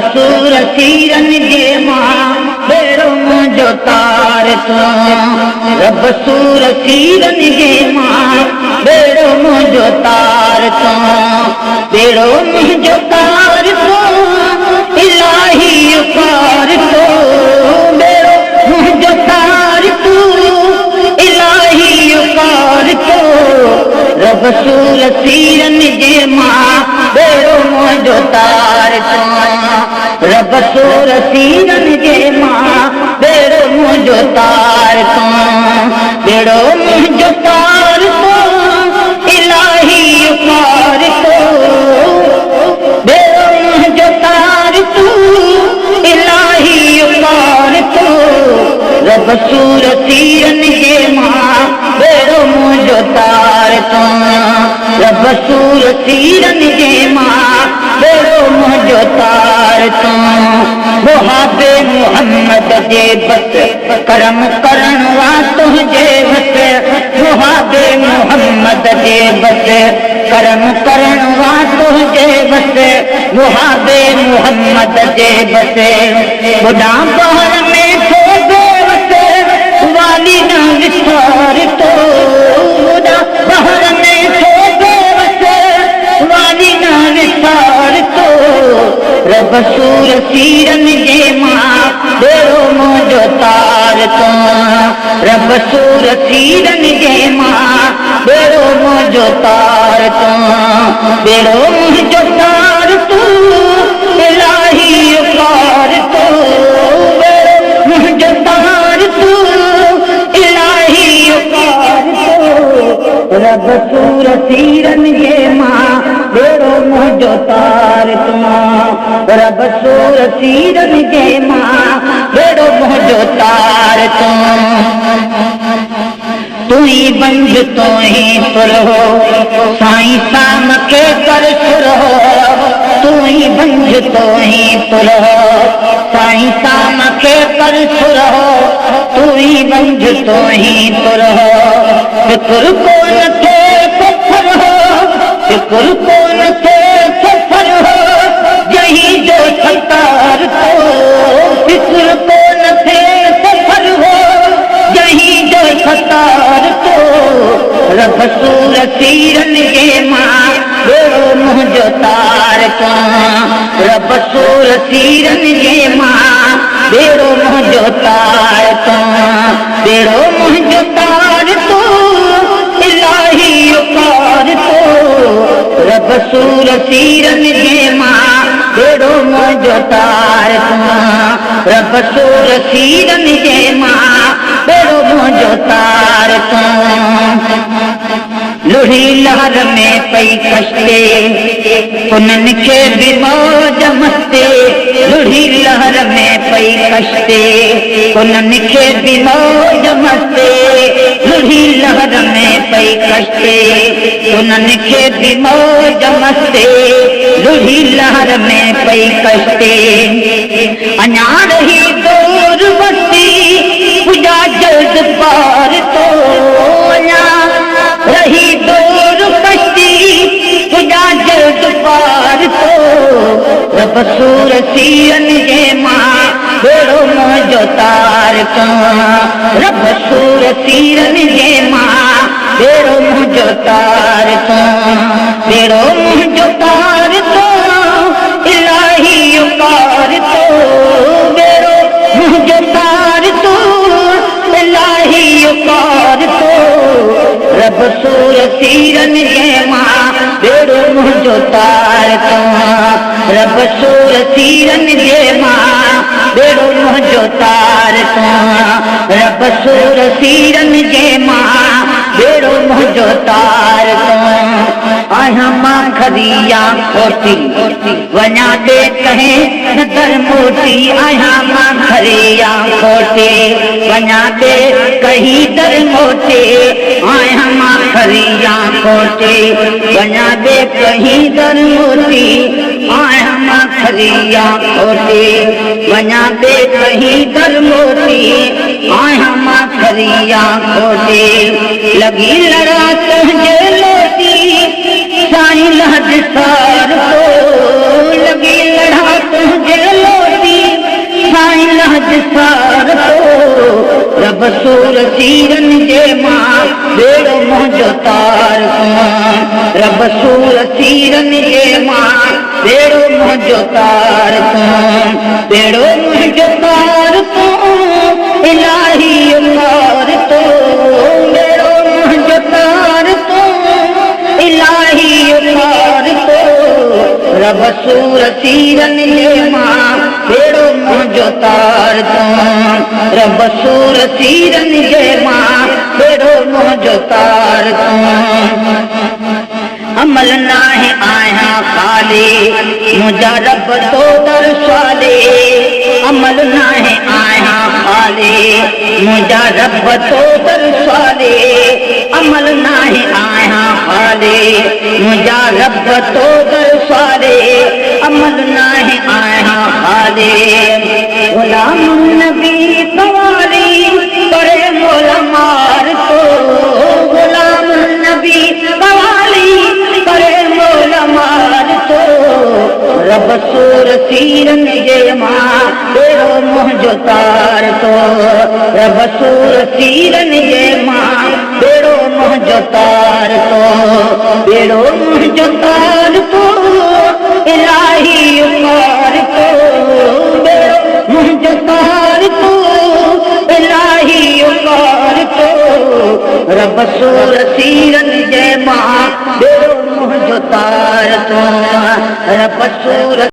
सूर सीरन जे मां बेड़ो मुंहिंजो तार तूं। रब सूर सीरन जे मां बेड़ो मुंहिंजो तार तूं। बेड़ो मुंहिंजो तार तूं इलाही उकार तूं। बेड़ो मुंहिंजो तार तूं इलाही उकार तूं। रब सूर सीरन जे मां बेड़ो मुंहिंजो तार तूं। रब सूर सीरन जे मां बेड़ो मुंहिंजो तार तूं। बेड़ो मुंहिंजो तार तूं इलाही उकार तूं। बेड़ो मुंहिंजो तार तूं इलाही उकार तूं। रब सूर सीरन जे मां बेड़ो मुंहिंजो तार तूं। रब सूर सीरन जे मां बेड़ो मुंहिंजो तार तूं। मुहाबे मोहम्मद जे बस करम करण वा तुंहिंजे वस। मुहाबे मोहम्मद जे बस करम करण वा तुंहिंजे वस। मुहाबे मोहम्मद जे बस बुढ़ा बहर में थो बेवस। वाली न विसार तो बुढ़ा बहर में थो बेवस। वाली न विसार तो रब सूर सीरन जे मां बेड़ो मुंहिंजो तार तूं। रब सूर सीरन जे मां बेड़ो मुंहिंजो तार तूं। बेड़ो मुंहिंजो तार तूं इलाही उकार तूं। बेड़ो मुंहिंजो तार तूं इलाही उकार तूं। रब सूर सीरन जे मां बेड़ो मुंहिंजो तार तूं। रब सूर सीरन जे मां बेड़ो मुंहिंजो तार तूं। तू ही बंज तो ही सुर हो साईं शाम के कर सुर हो। तू ही बंज तो ही सुर हो साईं शाम के कर सुर हो। तू ही बंज तो ही सुर हो फिक्र को न थे सफर हो। फिक्र को न थे सफर हो यही जो सतार तो। फिक्र को न थे सफर हो यही जो सतार तो। रब सूर सीरन जे मां बेड़ो मुंहिंजो तार तूं। रब सूर सीरन जे मां बेड़ो मुंहिंजो तार तूं। बेड़ो मुंहिंजो तार तूं इलाही उकार तूं। रब सूर सीरन जे मां बेड़ो मुंहिंजो तार तूं। रब सूर सीरन जे मां बेड़ो मुंहिंजो तार तूं। लुढ़ी लहर में पई कश्ते उन्हनि खे बि मौज मस्ते। लुढ़ी लहर में पई कश्ते उन्हनि खे बि मौज मस्ते। लुढ़ी लहर में पई कश्ते उन्हनि खे बि मौज मस्ते। लुढ़ी लहर में पई कश्ते अञा रही दूर बस्ती पूजा जल्द पार तो। अञा रही दूर कश्ती पूजा जल्द पार तो। रब सूर सीरन जे मां बेड़ो मुंहिंजो तार तूं। रब सूर सीरन जे मां बेड़ो मुंहिंजो तार तूं। बेड़ो मुंहिंजो तार तूं इलाही उकार तूं। बेड़ो मुंहिंजो तार तूं इलाही उकार तूं। रब सूर सीरन जे मां बेड़ो मुंहिंजो तार तूं। रब सूर सीरन जे मां बेड़ो मुंहिंजो तार तूं। रब सूर सीरन जे मां बेड़ो मुंहिंजो तार तूं। आहियां मां खरिया खोटी वञा दे कहीं नदर मोटी। आहियां मां खरिया खोटी वञा दे कहीं दर मोटी। आहियां मां खरिया खोटी वञा दे कहीं दर मोटी। आहियां मां खरिया खोटी वञा दे कहीं दर मोटी। आहियां मां खरिया खोटी लगी लड़ा तुंहिंजे लोटी। साईं लहद सार को लगी लड़ा तुंहिंजे सूर सीरन जे मां बेड़ो मुंहिंजो तार तूं रब सूर सीरन जे मां बेड़ो मुंहिंजो तार तूं बेड़ो मुंहिंजो तार तूं इलाही उमार तूं बेड़ो मुंहिंजो तार तूं इलाही उमार तूं रब सूर सीरन जे मां बेड़ो मुंहिंजो तार तूं रब सूर सीरन जे मां बेड़ो मुंहिंजो तार तूं अमल नाहे आहियां ख़ाली मुंहिंजा रब तो दरसाले अमल नाहे आहियां ख़ाली मुंहिंजा रब तो दरसाले अमल नाहे आहियां ख़ाली मुंहिंजा रब तो दरसाले अमल नाहे आहियां ख़ाली गुलाम नबी कवाली करे मोल मार तो गुलाम नबी कवाली करे मोल मार तो रब सूर सीरन जे मां बेड़ो मुंहिंजो तार तो रब सूर सीरन जे मां बेड़ो मुंहिंजो तार तो बेड़ो मुंहिंजो तार तो इलाही उमार तो बेड़ो मुंहिंजो तार तो इलाही उमार तो रब सूर सीरन